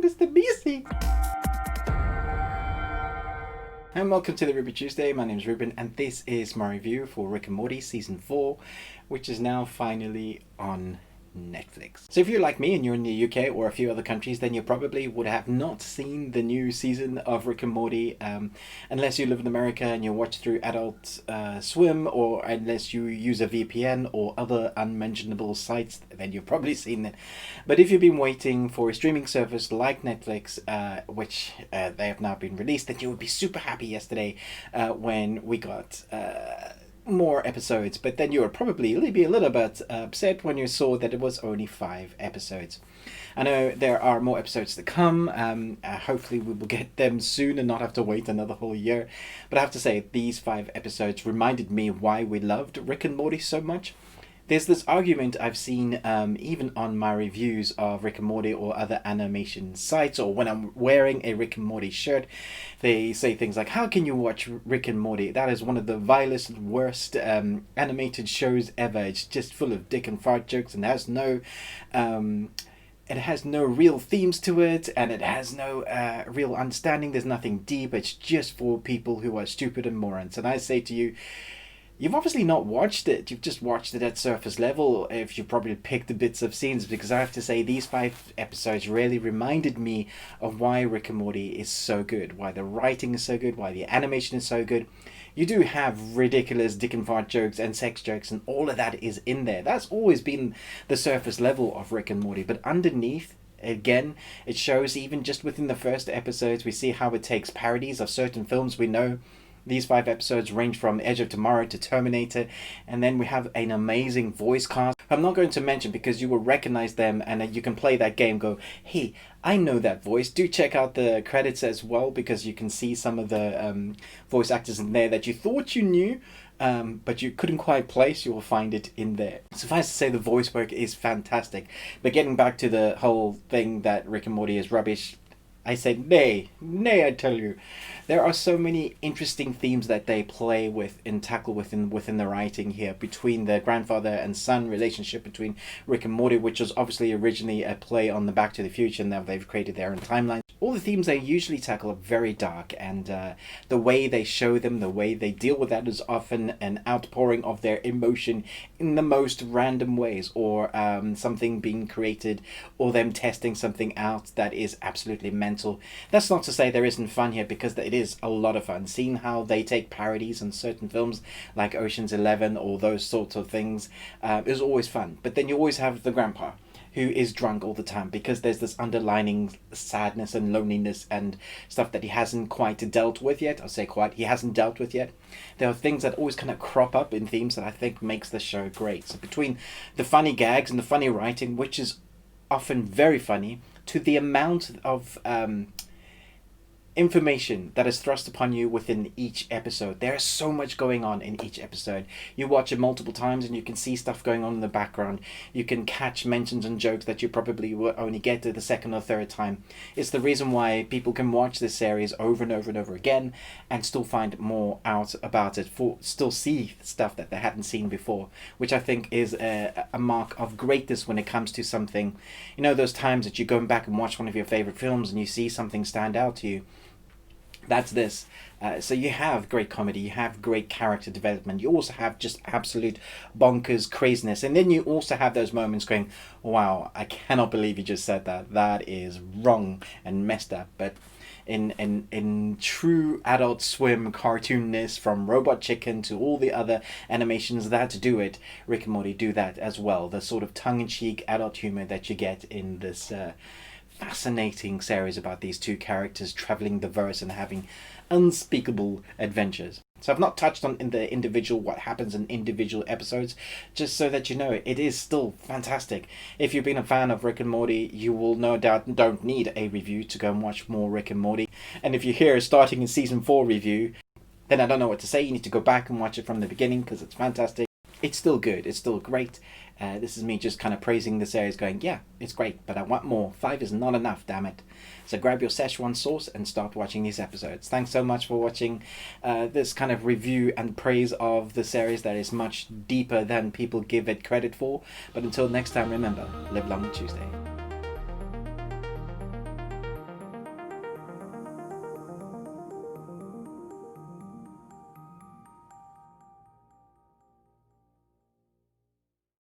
Mr. Beastie. And welcome to the Ruby Tuesday. My name is Ruben, and this is my review for Rick and Morty Season 4, which is now finally on Netflix. So if you're like me and you're in the UK or a few other countries, then you probably would have not seen the new season of Rick and Morty, unless you live in America and you watch through Adult Swim, or unless you use a VPN or other unmentionable sites, then you've probably seen it. But if you've been waiting for a streaming service like Netflix, which they have now been released, then you would be super happy yesterday when we got more episodes, but then you would probably be a little bit upset when you saw that it was only 5 episodes. I know there are more episodes to come. Hopefully we will get them soon and not have to wait another whole year. But I have to say, these 5 episodes reminded me why we loved Rick and Morty so much. There's this argument I've seen even on my reviews of Rick and Morty or other animation sites, or when I'm wearing a Rick and Morty shirt, they say things like, how can you watch Rick and Morty? That is one of the vilest and worst animated shows ever. It's just full of dick and fart jokes and has no real themes to it, and it has no real understanding. There's nothing deep. It's just for people who are stupid and morons. And I say to you, you've obviously not watched it. You've just watched it at surface level if you probably picked the bits of scenes, because I have to say these 5 episodes really reminded me of why Rick and Morty is so good, why the writing is so good, why the animation is so good. You do have ridiculous dick and fart jokes and sex jokes, and all of that is in there. That's always been the surface level of Rick and Morty, but underneath, again, it shows even just within the first episodes, we see how it takes parodies of certain films we know. These 5 episodes range from Edge of Tomorrow to Terminator, and then we have an amazing voice cast. I'm not going to mention because you will recognize them, and you can play that game, go, hey, I know that voice. Do check out the credits as well, because you can see some of the voice actors in there that you thought you knew, but you couldn't quite place. You will find it in there. Suffice to say, the voice work is fantastic. But getting back to the whole thing that Rick and Morty is rubbish, I said, nay, I tell you. There are so many interesting themes that they play with and tackle within the writing here, between the grandfather and son relationship between Rick and Morty, which was obviously originally a play on the Back to the Future, and now they've created their own timeline. All the themes they usually tackle are very dark, and the way they show them, the way they deal with that is often an outpouring of their emotion in the most random ways, or something being created, or them testing something out that is absolutely mental. That's not to say there isn't fun here, because it is a lot of fun. Seeing how they take parodies on certain films like Ocean's 11 or those sorts of things is always fun. But then you always have the grandpa who is drunk all the time, because there's this underlining sadness and loneliness and stuff that he hasn't quite dealt with yet. I'll say quite, he hasn't dealt with yet. There are things that always kind of crop up in themes that I think makes the show great. So between the funny gags and the funny writing, which is often very funny, to the amount of information that is thrust upon you within each episode. There is so much going on in each episode. You watch it multiple times and you can see stuff going on in the background. You can catch mentions and jokes that you probably will only get to the second or third time. It's the reason why people can watch this series over and over and over again and still find more out about it, still see stuff that they hadn't seen before, which I think is a mark of greatness when it comes to something. You know, those times that you're going back and watch one of your favorite films and you see something stand out to you. That's this. So you have great comedy, you have great character development, you also have just absolute bonkers craziness, and then you also have those moments going, wow, I cannot believe you just said that. That is wrong and messed up. But in true Adult Swim cartoonness, from Robot Chicken to all the other animations that do it, Rick and Morty do that as well. The sort of tongue-in-cheek adult humor that you get in this fascinating series about these 2 characters traveling the verse and having unspeakable adventures. So I've not touched on what happens in individual episodes, just so that you know it is still fantastic. If you've been a fan of Rick and Morty, you will no doubt don't need a review to go and watch more Rick and Morty. And if you're here starting in season 4 review, then I don't know what to say. You need to go back and watch it from the beginning, because it's fantastic. It's still good. It's still great. This is me just kind of praising the series, going, yeah, it's great, but I want more. 5 is not enough, damn it. So grab your Szechuan sauce and start watching these episodes. Thanks so much for watching this kind of review and praise of the series that is much deeper than people give it credit for. But until next time, remember, live long Tuesday.